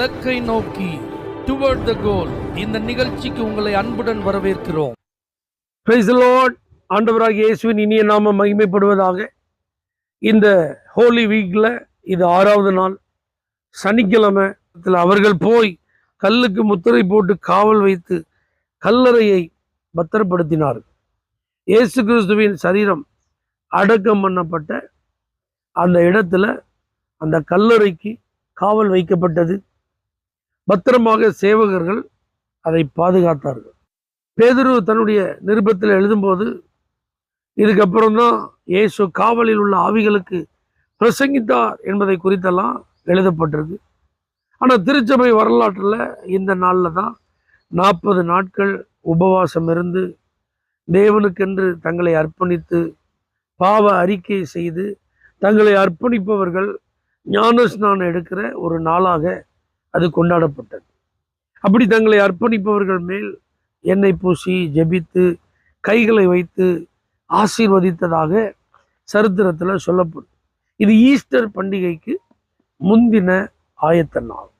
இலக்கை நோக்கி டுவர்ட் த கோல் இந்த நிகழ்ச்சிக்கு உங்களை அன்புடன் வரவேற்கிறோம். Praise the Lord. ஆண்டவராகிய இயேசுவின் இனிய நாமம் மகிமைப்படுவதாக. இந்த ஹோலி வீக்ல இது 6வது நாள், சனிக்கிழமை. அவர்கள் போய் கல்லுக்கு முத்திரை போட்டு காவல் வைத்து கல்லறையை பத்திரப்படுத்தினார்கள். இயேசு கிறிஸ்துவின் சரீரம் அடக்கம் பண்ணப்பட்ட அந்த இடத்துல அந்த கல்லறைக்கு காவல் வைக்கப்பட்டது. பத்திரமாக சேவகர்கள் அதை பாதுகாத்தார்கள். பேதுரு தன்னுடைய நிருபத்தில் எழுதும்போது இதுக்கப்புறம் தான் இயேசு காவலில் உள்ள ஆவிகளுக்கு பிரசங்கித்தார் என்பதை குறித்தெல்லாம் எழுதப்பட்டிருக்கு. ஆனால் திருச்சபை வரலாற்றில் இந்த நாளில் தான் 40 நாட்கள் உபவாசம் இருந்து தேவனுக்கென்று தங்களை அர்ப்பணித்து பாவ அறிக்கை செய்து தங்களை அர்ப்பணிப்பவர்கள் ஞானஸ்நானம் எடுக்கிற ஒரு நாளாக அது கொண்டாடப்பட்டது. அப்படி தங்களை அர்ப்பணிப்பவர்கள் மேல் எண்ணெய் பூசி ஜெபித்து கைகளை வைத்து ஆசீர்வதித்ததாக சரித்திரத்தில் சொல்லப்படும். இது ஈஸ்டர் பண்டிகைக்கு முந்தின ஆயத்த நாள்.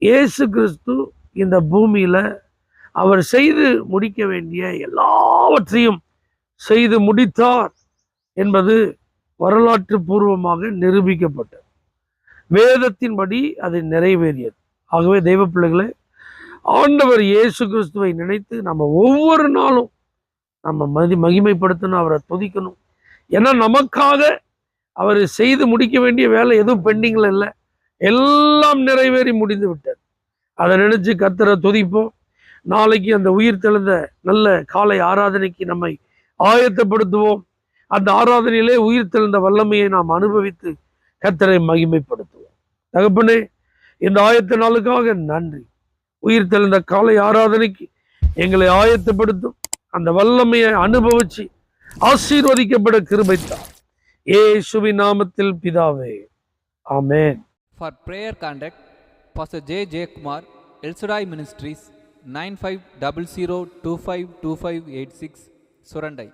இயேசு கிறிஸ்து இந்த பூமியில அவர் செய்து முடிக்க வேண்டிய எல்லாவற்றையும் செய்து முடித்தார் என்பது வரலாற்று பூர்வமாக நிரூபிக்கப்பட்டது. வேதத்தின்படி அது நிறைவேறியது. ஆகவே தெய்வ பிள்ளைகளே, ஆண்டவர் இயேசு கிறிஸ்துவை நினைத்து நம்ம ஒவ்வொரு நாளும் நம்ம மகிமைப்படுத்தணும், அவரை துதிக்கணும். ஏன்னா நமக்காக அவர் செய்து முடிக்க வேண்டிய வேலை எதுவும் பெண்டிங்கில் இல்லை, எல்லாம் நிறைவேறி முடிந்து விட்டார். அதை நினைச்சு கர்த்தரை துதிப்போம். நாளைக்கு அந்த உயிர் தெழுந்த நல்ல காலை ஆராதனைக்கு நம்மை ஆயத்தப்படுத்துவோம். அந்த ஆராதனையிலே உயிர் தெழுந்த வல்லமையை நாம் அனுபவித்து கர்த்தரை மகிமைப்படுத்துவோம். தகப்பனே, இந்த ஆயத்த நாளுக்காக நன்றி. உயிர் தெழுந்த காலை ஆராதனைக்கு எங்களை ஆயத்தப்படுத்தும். அந்த வல்லமையை அனுபவிச்சு ஆசீர்வதிக்கப்பட கிருபைத்தார். இயேசுவின் நாமத்தில் பிதாவே, ஆமென். For prayer contact, Pastor J. Kumar, El Shaddai Ministries, 9500252586, Surandai.